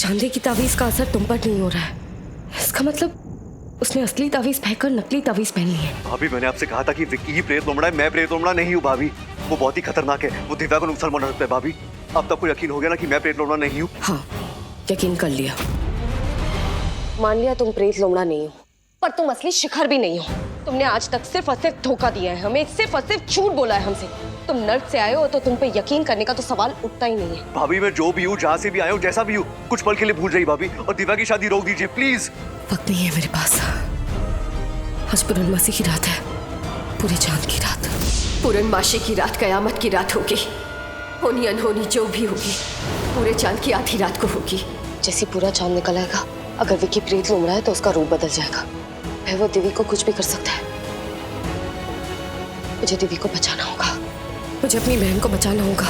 चांदी की तावीज का असर तुम पर नहीं हो रहा है। इसका मतलब उसने असली तावीज फेंककर नकली तावीज पहन ली है। भाभी मैंने आपसे कहा था कि विक्की ही प्रेत लोमड़ा है, मैं प्रेत लोमड़ा नहीं हूँ भाभी। वो बहुत ही खतरनाक है, वो दिव्या को नुकसान पहुंचा सकता है भाभी। अब तक को यकीन हो गया ना कि मैं प्रेत लोमड़ा नहीं हूँ। हाँ, यकीन कर लिया। मान लिया तुम प्रेत लोमड़ा नहीं हो, पर तुम असली शिखर भी नहीं हो। तुमने आज तक सिर्फ और सिर्फ धोखा दिया है हमें, सिर्फ और सिर्फ झूठ बोला है हमसे। तुम नर्क से आए हो तो तुम पे यकीन करने का तो सवाल उठता ही नहीं है। भाभी मैं जो भी हूँ, जहाँ से भी आया हूँ, जैसा भी हूँ, कुछ पल के लिए भूल जाइए भाभी, और दिव्या की शादी रोक दीजिए प्लीज। वक्त नहीं है मेरे पास। आज पूर्णमासी की रात है, पूरे चांद की रात। पूर्णमासी की रात कयामत की रात होगी। होनी अनहोनी जो भी होगी, पूरे चांद की आधी रात को होगी। जैसे पूरा चांद निकल आएगा, अगर विक्की प्रेत लोमड़ा है तो उसका रूप बदल जाएगा। फिर वो दिव्या को कुछ भी कर सकता है। मुझे दिव्या को बचाना होगा, मुझे अपनी बहन को बचाना होगा।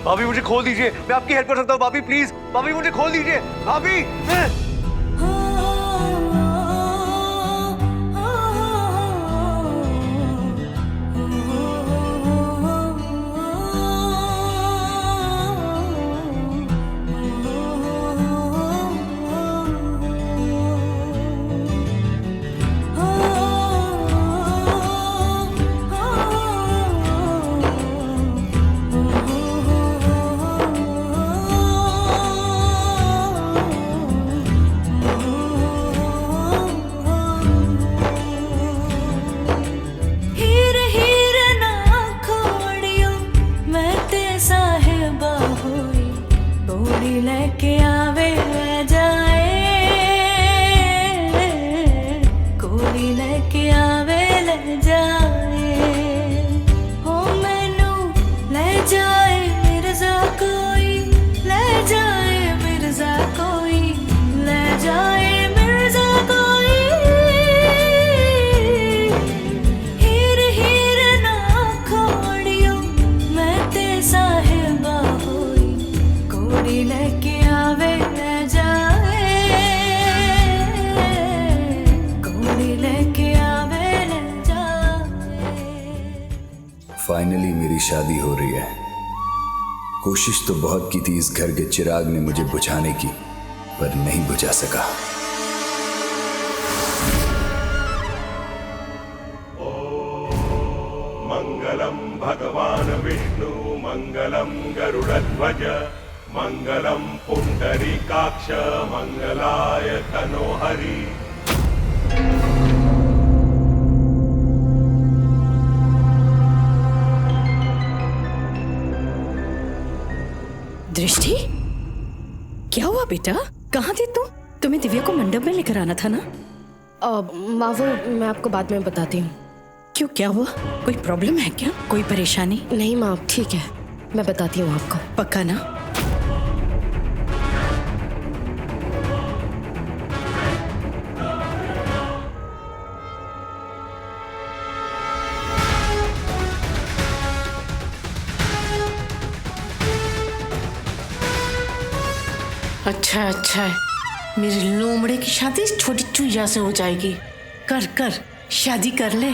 भाभी मुझे खोल दीजिए, मैं आपकी हेल्प कर सकता हूँ भाभी, प्लीज भाभी मुझे खोल दीजिए भाभी। लेके आवे ले जाए, कोड़ी लेके आवे ले जाए, हो मैनू ले जाए मिर्जा कोई, ले जाए मिर्जा कोई, ले जाए मिर्जा कोई। हीर हीर ना खोड़ियो मैं ते साहिबा होई, कोड़ी लेके आवे ले जाए, कोड़ी लेके आवे ले जाए। फाइनली मेरी शादी हो रही है। कोशिश तो बहुत की थी इस घर के चिराग ने मुझे बुझाने की, पर नहीं बुझा सका। मंगलम भगवान विष्णु मंगलम गरुड़ध्वज मंगलम पुंडरीकाक्ष मंगलाय तनोहरि। दृष्टि, क्या हुआ बेटा? कहाँ थी तुम? तुम्हें दिव्या को मंडप में लेकर आना था ना? माँ वो मैं आपको बाद में बताती हूँ। क्यों, क्या हुआ? कोई प्रॉब्लम है क्या? कोई परेशानी? नहीं माँ, ठीक है, मैं बताती हूँ आपको। पक्का ना? अच्छा अच्छा, मेरे लोमड़े की शादी इस छोटी चुईया से हो जाएगी। कर कर शादी कर ले।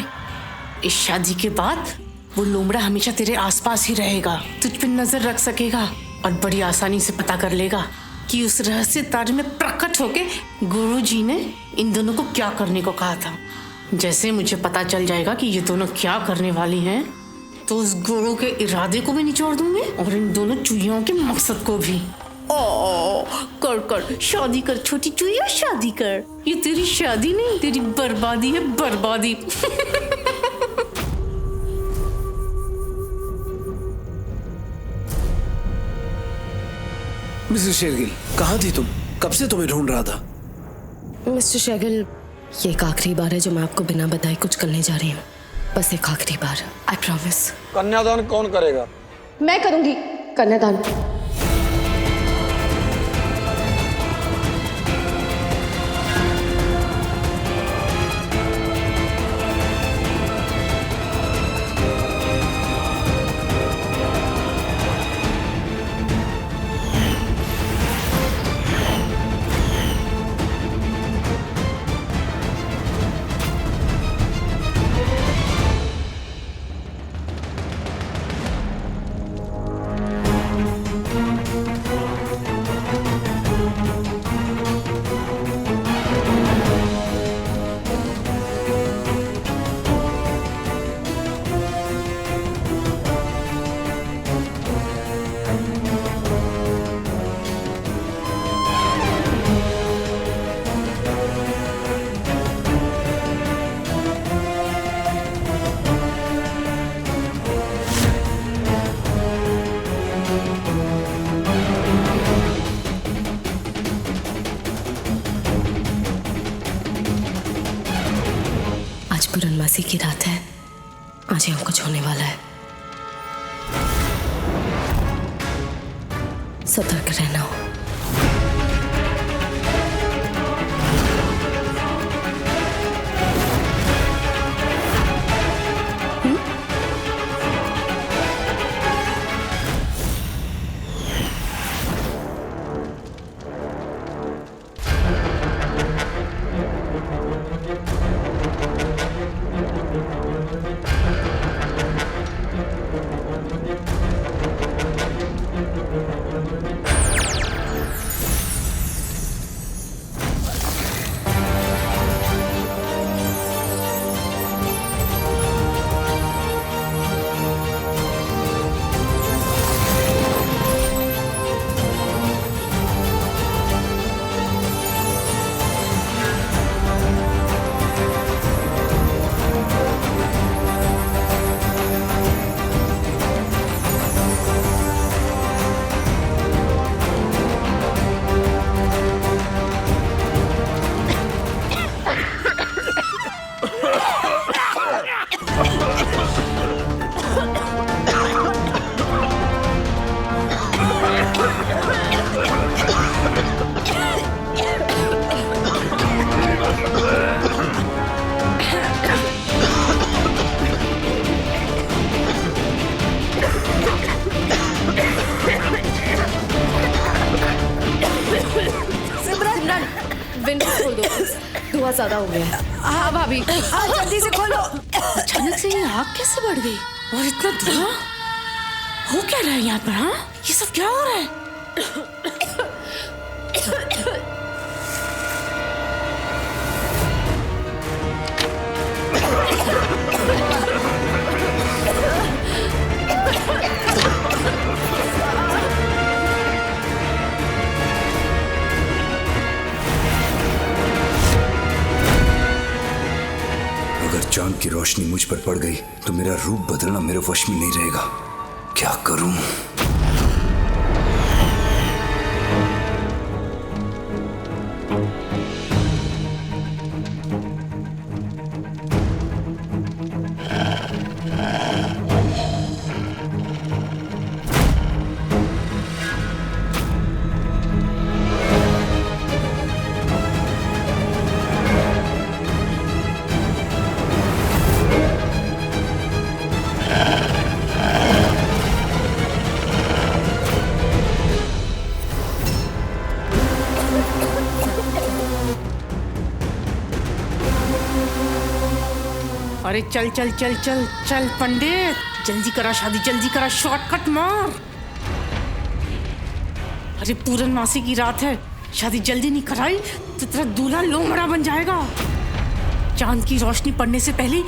इस शादी के बाद वो लोमड़ा हमेशा तेरे आसपास ही रहेगा, तुझ पे नजर रख सकेगा और बड़ी आसानी से पता कर लेगा कि उस रहस्य तारे में प्रकट होके गुरुजी ने इन दोनों को क्या करने को कहा था। जैसे मुझे पता चल जाएगा कि ये दोनों क्या करने वाली हैं, तो उस गुरु के इरादे को भी निचोड़ दूंगी और इन दोनों चुईयों के मकसद को भी। ओ कर कर शादी कर छोटी चुईया, शादी कर। ये तेरी शादी नहीं, तेरी बर्बादी है, बर्बादी। मिसेस शेरगिल, कहाँ थी तुम? कब से तुम्हें ढूंढ रहा था। मिस्टर शेरगिल, ये एक आखिरी बार है जो मैं आपको बिना बताए कुछ करने जा रही हूँ। बस एक आखिरी बार, आई प्रॉमिस। कन्यादान कौन करेगा? मैं करूंगी कन्यादान। पूर्णमासी की रात है, आज यहाँ कुछ होने वाला है। सतर्क रहना हो। धुआं ज्यादा हो गया है। हाँ भाभी, जल्दी से खोलो। अचानक से ये आग कैसे बढ़ गई और इतना धुआं? हो क्या रहा है यहाँ पर? हाँ, ये सब क्या हो रहा है? अगर चांद की रोशनी मुझ पर पड़ गई तो मेरा रूप बदलना मेरे वश में नहीं रहेगा। क्या करूं? अरे चल चल चल चल चल पंडित, जल्दी करा शादी, जल्दी करा, शॉर्टकट मार। अरे पूर्णमासी की रात है, शादी जल्दी नहीं कराई तो तेरा दूल्हा लोमड़ा बन जाएगा। चांद की रोशनी पड़ने से पहले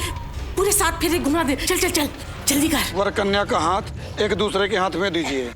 पूरे 7 फेरे घुमा दे। चल चल चल जल्दी कर। वर कन्या का हाथ एक दूसरे के हाथ में दीजिए।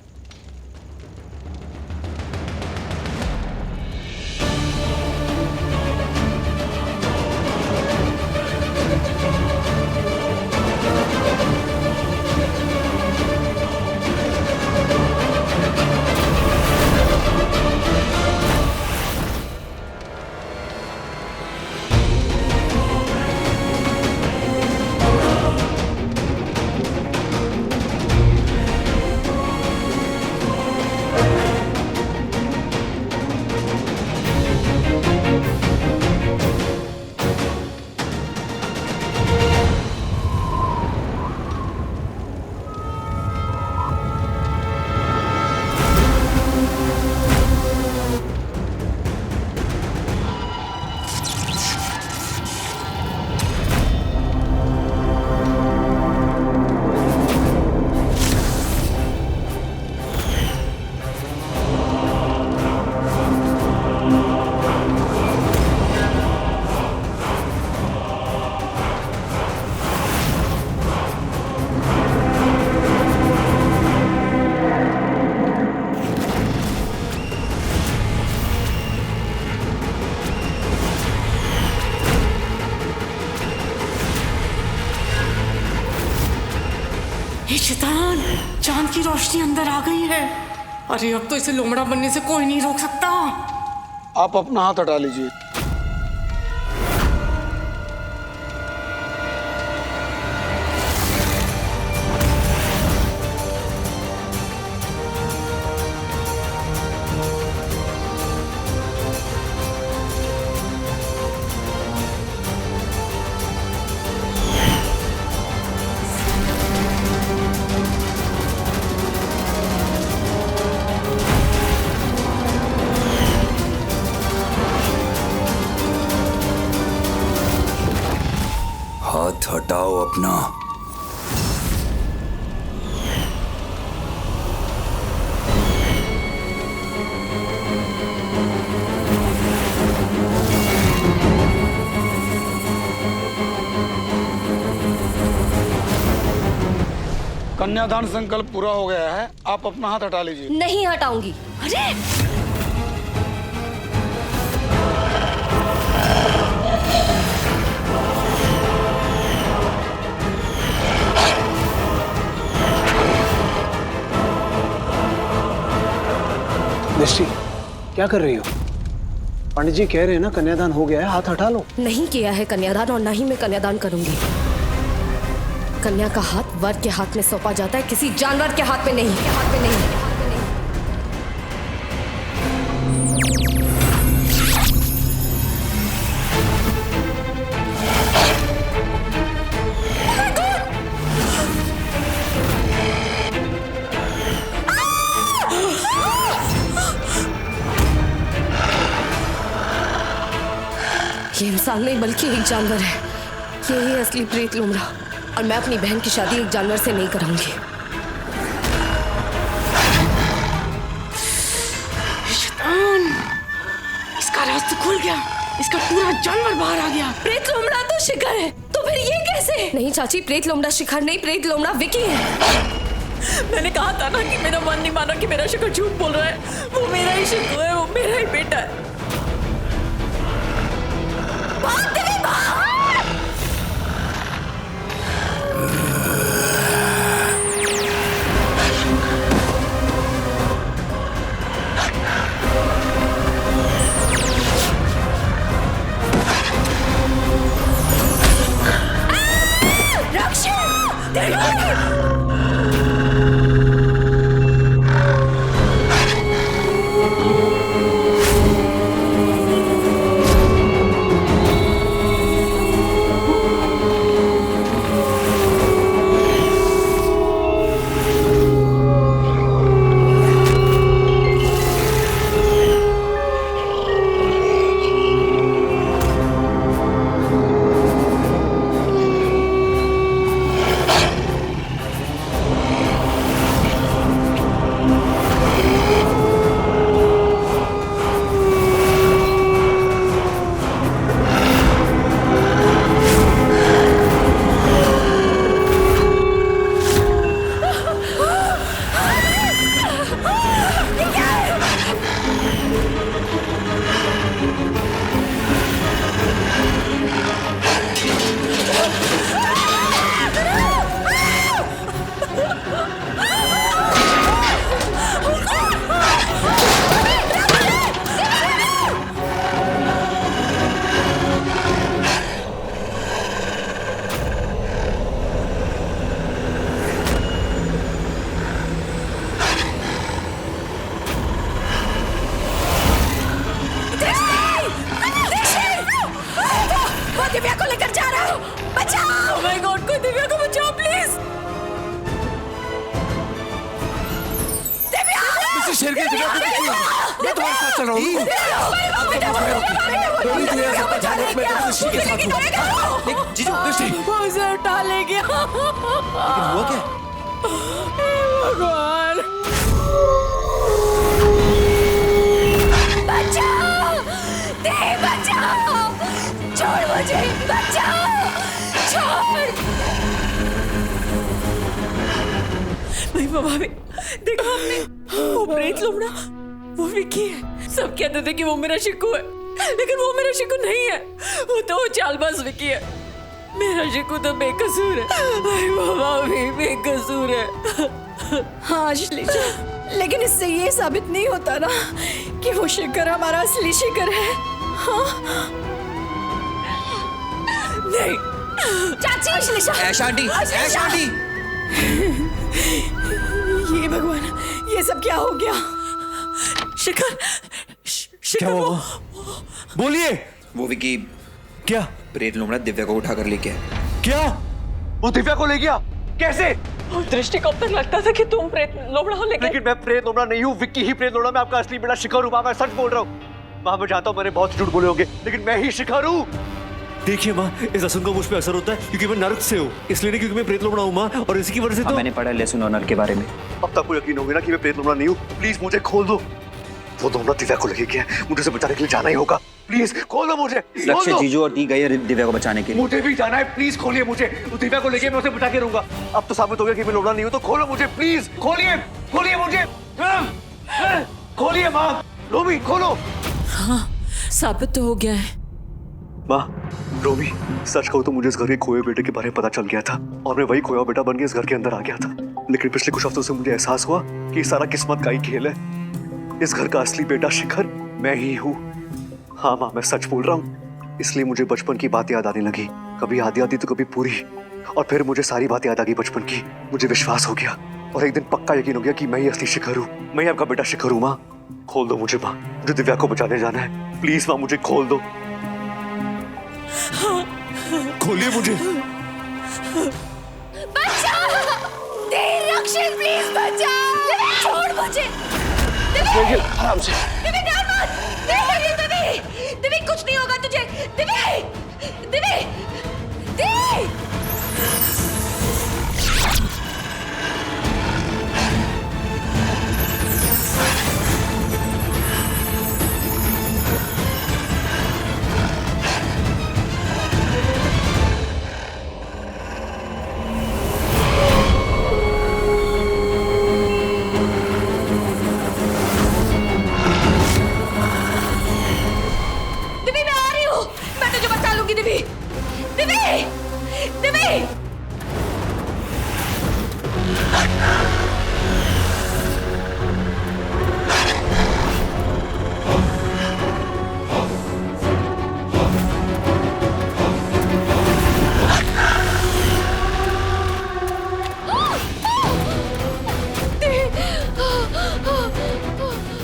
शैतान, चांद की रोशनी अंदर आ गई है। अरे अब तो इसे लोमड़ा बनने से कोई नहीं रोक सकता। आप अपना हाथ हटा लीजिए। हाथ हटाओ अपना। कन्यादान संकल्प पूरा हो गया है, आप अपना हाथ हटा लीजिए। नहीं हटाऊंगी। अरे दृष्टि, क्या कर रही हो? पंडित जी कह रहे हैं ना कन्यादान हो गया है, हाथ हटा लो। नहीं किया है कन्यादान और ना ही मैं कन्यादान करूंगी। कन्या का हाथ वर के हाथ में सौंपा जाता है, किसी जानवर के हाथ में नहीं। ये इंसान नहीं बल्कि एक जानवर है। यही है असली प्रेत लोमड़ा, और मैं अपनी बहन की शादी एक जानवर से नहीं कराऊंगी। शैतान, इसका रास्ता खुल गया, इसका पूरा जानवर बाहर आ गया। प्रेत लोमड़ा तो शिखर है, तो फिर ये कैसे? नहीं चाची, प्रेत लोमड़ा शिखर नहीं, प्रेत लोमड़ा विकी है। मैंने कहा था ना कि मेरा मन नहीं माना कि मेरा शिखर झूठ बोल रहा है। वो मेरा ही शिखर है, वो मेरा ही बेटा है। दिव्या को लेकर जा रहा हूँ, बचाओ। माय गॉड, कोई दिव्या को बचाओ प्लीज। दिव्या, मिस्टर शेरगिल, दिव्या को देखिए, मैं तुम्हारे साथ चल रहा हूँ। जीजू, दृष्टि, उसे उठा ले गया। हुआ क्या? भगवान, बचाओ, देव बचाओ, छोड़ मुझे, बचाओ, छोड़। महिमा भाभी, देखो हमने वो प्रेत लोमड़ा, वो विकी है। सब कहते थे कि वो मेरा शिकू है, लेकिन वो मेरा शिकू नहीं है। वो तो वो चालबाज विकी है। मेरा शिकू तो बेकसूर है। महिमा भाभी बेकसूर है। हाँ श्लीषा, लेकिन इससे ये साबित नहीं होता ना कि वो शिखर हमारा असली शिखर है। हाँ? नहीं चाची, श्लीषा, ऐशा आंटी, ऐशा आंटी। ये भगवान, ये सब क्या हो गया? शिखर, क्या हुआ? बोलिए। वो विकी क्या? प्रेत लोमड़ा दिव्या को उठाकर लेके आया। क्या? वो दिव्या को ले गया? कैसे? दृष्टि को अब तक लगता था कि तुम प्रेत लोमड़ा हो, लेकिन मैं प्रेत लोमड़ा नहीं हूँ, विक्की ही प्रेत लोमड़ा। मैं आपका असली बेटा शिखर हूँ। मैं सच बोल रहा हूँ। मैं जानता हूँ मैंने बहुत झूठ बोले होंगे, लेकिन मैं ही शिखर हूँ। देखिए माँ, इस लहसुन का मुझ पे असर होता है क्योंकि मैं नर्क से हूँ, इसलिए नहीं क्योंकि मैं प्रेत लोमड़ा हूँ माँ, और इसी की वजह से तो मैंने पढ़ा लहसुन ऑनर के बारे में। अब तक को यकीन हो गया ना कि मैं प्रेत लोमड़ा नहीं हूँ। प्लीज मुझे खोल दो। वो दोनों दिव्या को लगे क्या है, मुझे उसे बचाने के लिए जाना ही होगा। प्लीज खोल दो मुझे। लक्ष्य जीजू और दी गई है दिव्या को बचाने के लिए। मुझे भी जाना है, प्लीज खोलिए मुझे। तो दिव्या को लेके मैं उसे बचा के रहूंगा। अब तो साबित हो गया कि मैं लोमड़ा नहीं हूँ, तो खोलो मुझे प्लीज। खोलिए खोलिए मुझे, खोलिए माँ। रोमी खोलो। हाँ, साबित तो हो गया है। माँ, रोमी, सच कहूँ तो मुझे इस घर के खोए बेटे के बारे में पता चल गया था और मैं वही खोया बेटा बन के इस घर के अंदर आ गया था। लेकिन पिछले कुछ हफ्तों से मुझे एहसास हुआ कि सारा किस्मत का ही खेल है। इस घर का असली बेटा शिखर मैं ही हूँ। हाँ माँ, मैं सच बोल रहा हूँ। इसलिए मुझे बचपन की बात याद आने लगी, कभी आधी आधी तो कभी पूरी, और फिर मुझे सारी बात याद आ गई बचपन की। मुझे विश्वास हो गया और एक दिन पक्का यकीन हो गया कि मैं ही असली शिखर हूँ, मैं ही आपका बेटा शिखर हूँ। माँ खोल दो मुझे माँ, मुझे दिव्या को बचाने जाना है। प्लीज माँ मुझे खोल दो। खोलिए मुझे। रक्षित प्लीज बचा, छोड़ मुझे। आराम से। दिव्या कुछ नहीं होगा तुझे। दिव्या, दिव्या, दिव्या।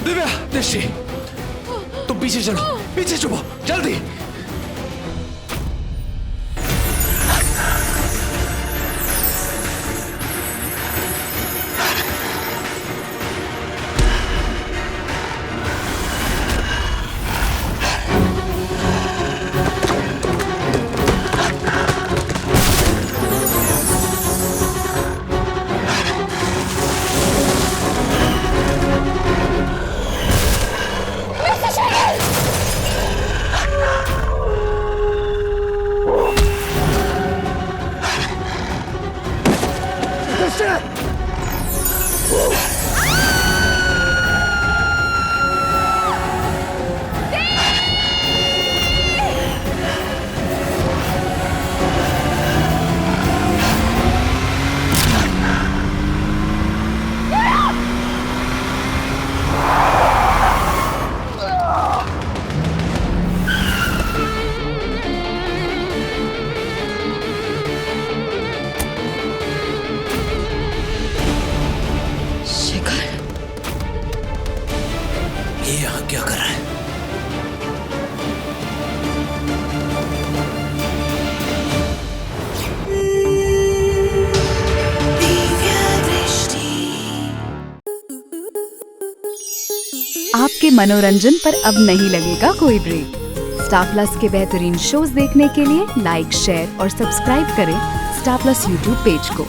दिव्या, दृष्टि, तुम पीछे चलो, पीछे छुपो, जल्दी। क्या कर रहा है? आपके मनोरंजन पर अब नहीं लगेगा कोई ब्रेक। स्टार प्लस के बेहतरीन शोज देखने के लिए लाइक, शेयर और सब्सक्राइब करें स्टार प्लस यूट्यूब पेज को।